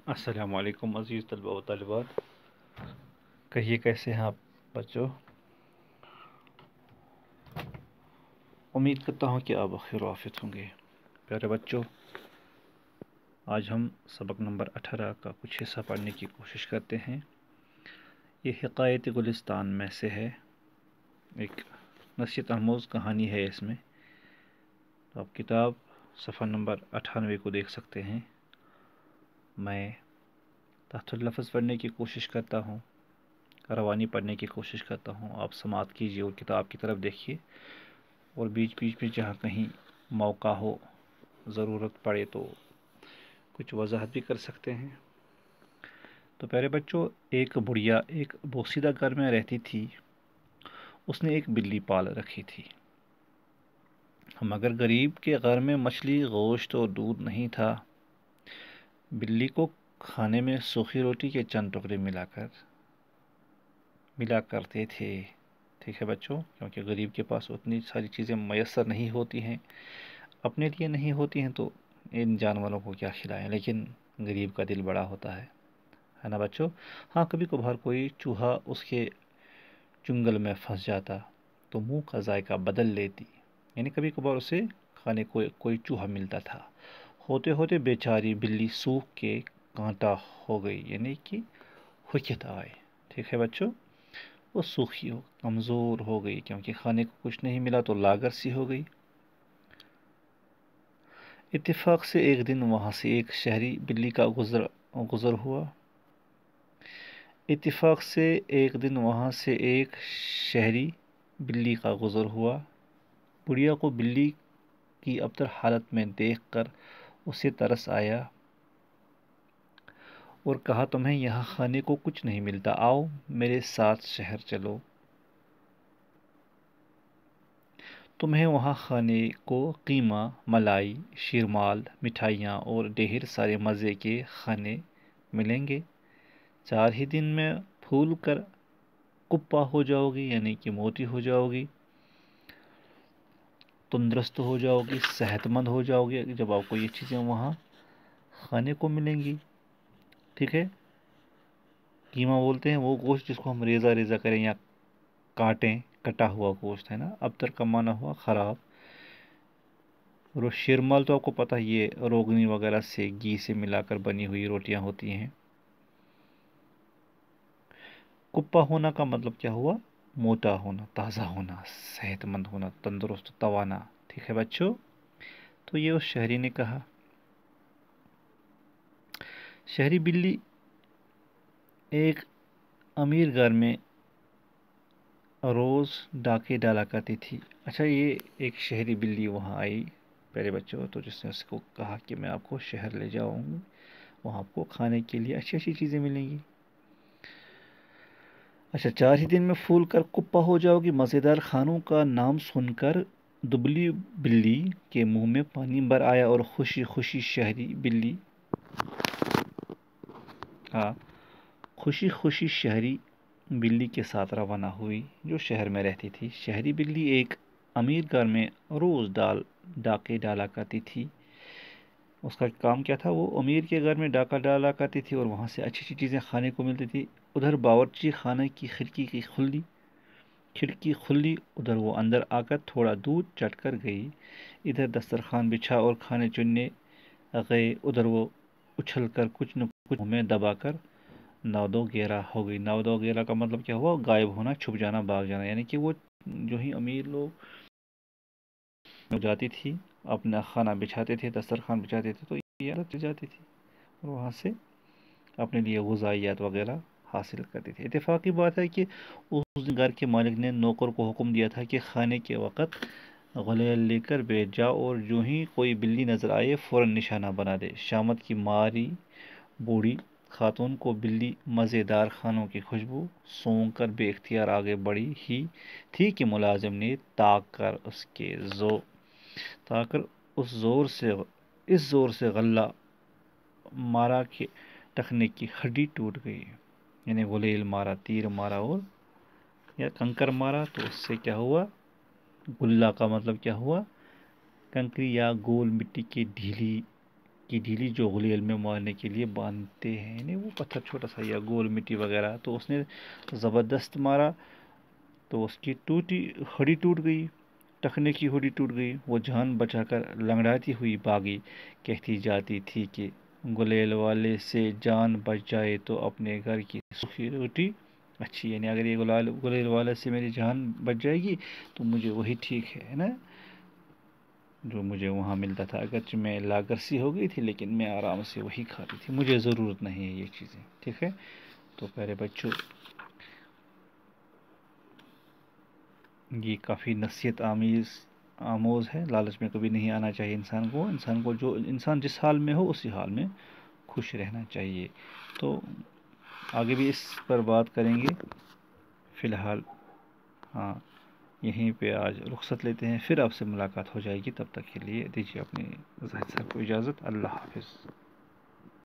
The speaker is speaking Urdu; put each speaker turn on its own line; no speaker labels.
السلام علیکم عزیز طلبہ و طالبات، کہیے کیسے ہیں آپ بچوں؟ امید کرتا ہوں کہ آپ بخیر و عافیت ہوں گے۔ پیارے بچوں، آج ہم سبق نمبر 18 کا کچھ حصہ پڑھنے کی کوشش کرتے ہیں۔ یہ حکایت گلستان میں سے ہے، ایک نصیحت آموز کہانی ہے اس میں۔ تو آپ کتاب صفحہ نمبر 98 کو دیکھ سکتے ہیں۔ میں تحت اللفظ پڑھنے کی کوشش کرتا ہوں، روانی پڑھنے کی کوشش کرتا ہوں، آپ سماعت کیجیے اور کتاب کی طرف دیکھیے، اور بیچ بیچ میں جہاں کہیں موقع ہو، ضرورت پڑے تو کچھ وضاحت بھی کر سکتے ہیں۔ تو پیارے بچوں، ایک بڑھیا ایک بوسیدہ گھر میں رہتی تھی۔ اس نے ایک بلی پال رکھی تھی، مگر غریب کے گھر میں مچھلی، گوشت اور دودھ نہیں تھا۔ بلی کو کھانے میں سوکھی روٹی کے چند ٹکڑے ملا کرتے تھے۔ ٹھیک ہے بچوں، کیونکہ غریب کے پاس اتنی ساری چیزیں میسر نہیں ہوتی ہیں، اپنے لیے نہیں ہوتی ہیں، تو ان جانوروں کو کیا کھلائیں، لیکن غریب کا دل بڑا ہوتا ہے نا بچوں۔ ہاں، کبھی کبھار کوئی چوہا اس کے چنگل میں پھنس جاتا تو منہ کا ذائقہ بدل لیتی، یعنی کبھی کبھار اسے کھانے کو کوئی چوہا ملتا تھا۔ ہوتے ہوتے بیچاری بلی سوکھ کے کانٹا ہو گئی، یعنی کہ حکیت آئے۔ ٹھیک ہے بچوں، وہ سوکھی ہو کمزور ہو گئی، کیونکہ کھانے کو کچھ نہیں ملا تو لاغر سی ہو گئی۔ اتفاق سے ایک دن وہاں سے ایک شہری بلی کا گزر ہوا۔ اتفاق سے ایک دن وہاں سے ایک شہری بلی کا گزر ہوا۔ بڑھیا کو بلی کی ابتر حالت میں دیکھ کر اسے ترس آیا اور کہا، تمہیں یہاں کھانے کو کچھ نہیں ملتا، آؤ میرے ساتھ شہر چلو، تمہیں وہاں کھانے کو قیمہ، ملائی، شیرمال، مٹھائیاں اور ڈھیر سارے مزے کے کھانے ملیں گے۔ 4 ہی دن میں پھول کر کپا ہو جاؤ گی، یعنی کہ موٹی ہو جاؤ گی، تندرست ہو جاؤ گی، صحت مند ہو جاؤ گی، جب آپ کو یہ چیزیں وہاں کھانے کو ملیں گی۔ ٹھیک ہے، قیمہ بولتے ہیں وہ گوشت جس کو ہم ریزہ ریزہ کریں یا کاٹیں، کٹا ہوا گوشت ہے نا، ابتر کمانا ہوا خراب۔ اور شیرمال تو آپ کو پتہ، یہ روغنی وغیرہ سے، گھی سے ملا کر بنی ہوئی روٹیاں ہوتی ہیں۔ کپا ہونا کا مطلب کیا ہوا؟ موٹا ہونا، تازہ ہونا، صحت مند ہونا، تندرست، توانا۔ ٹھیک ہے بچوں، تو یہ اس شہری نے کہا۔ شہری بلی ایک امیر گھر میں روز ڈاکے ڈالا کرتی تھی۔ اچھا، یہ ایک شہری بلی وہاں آئی پیارے بچوں، تو جس نے اس کو کہا کہ میں آپ کو شہر لے جاؤں گی، وہاں آپ کو کھانے کے لیے اچھی اچھی چیزیں ملیں گی۔ اچھا، 4 ہی دن میں پھول کر کپا ہو جاؤ گی۔ مزیدار کھانوں کا نام سن کر دبلی بلی کے منہ میں پانی بھر آیا اور خوشی خوشی شہری بلی کے ساتھ روانہ ہوئی، جو شہر میں رہتی تھی۔ شہری بلی ایک امیر گھر میں روز ڈاکے ڈالا کرتی تھی۔ اس کا کام کیا تھا؟ وہ امیر کے گھر میں ڈاکہ ڈالا کرتی تھی اور وہاں سے اچھی اچھی چیزیں کھانے کو ملتی تھی۔ ادھر باورچی خانے کی کھڑکی کھلی، ادھر وہ اندر آ کر تھوڑا دودھ چٹ کر گئی، ادھر دسترخوان بچھا اور کھانے چننے گئے، ادھر وہ اچھل کر کچھ نہ کچھ منہ میں دبا کر نودو گیرہ ہو گئی۔ نودو گیرہ کا مطلب کیا ہوا؟ غائب ہونا، چھپ جانا، بھاگ جانا، یعنی کہ وہ جو ہی امیر لوگ جاتی تھی، اپنا کھانا بچھاتے تھے، دسترخوان بچھاتے تھے، تو یہ عادت چل جاتی تھی اور وہاں سے اپنے لیے غذائیات وغیرہ حاصل کرتی تھی۔ اتفاقی بات ہے کہ اس دن گھر کے مالک نے نوکر کو حکم دیا تھا کہ کھانے کے وقت غلیل لے کر بیٹھ جاؤ اور جو ہی کوئی بلی نظر آئے فوراً نشانہ بنا دے۔ شامت کی ماری بوڑھی خاتون کو بلی مزیدار کھانوں کی خوشبو سونگھ کر بے اختیار آگے بڑھی ہی تھی کہ ملازم نے تاک کر اس زور سے غلہ مارا کہ ٹخنے کی ہڈی ٹوٹ گئی، یعنی غلیل مارا، تیر مارا اور یا کنکر مارا، تو اس سے کیا ہوا؟ گلہ کا مطلب کیا ہوا؟ کنکری یا گول مٹی کی ڈھیلی کی ڈھیلی جو غلیل میں مارنے کے لیے باندھتے ہیں، یعنی وہ پتھر چھوٹا سا یا گول مٹی وغیرہ، تو اس نے زبردست مارا تو اس کی ہڈی ٹوٹ گئی، ٹخنے کی ہڈی ٹوٹ گئی۔ وہ جان بچا کر لنگڑاتی ہوئی بھاگی، کہتی جاتی تھی کہ گلیل والے سے جان بچ جائے تو اپنے گھر کی سوکھی روٹی اچھی، یعنی اگر یہ گلیل والے سے میری جان بچ جائے گی تو مجھے وہی ٹھیک ہے نا، جو مجھے وہاں ملتا تھا، اگرچہ میں لاگرسی ہو گئی تھی لیکن میں آرام سے وہی کھاتی تھی، مجھے ضرورت نہیں ہے یہ چیزیں، ٹھیک ہے۔ تو پیارے بچوں، یہ کافی نصیحت آموز ہے، لالچ میں کبھی نہیں آنا چاہیے انسان کو جو انسان جس حال میں ہو اسی حال میں خوش رہنا چاہیے۔ تو آگے بھی اس پر بات کریں گے، فی الحال ہاں یہیں پہ آج رخصت لیتے ہیں، پھر آپ سے ملاقات ہو جائے گی، تب تک کے لیے دیجیے اپنے زاہد صاحب کو اجازت۔ اللہ حافظ۔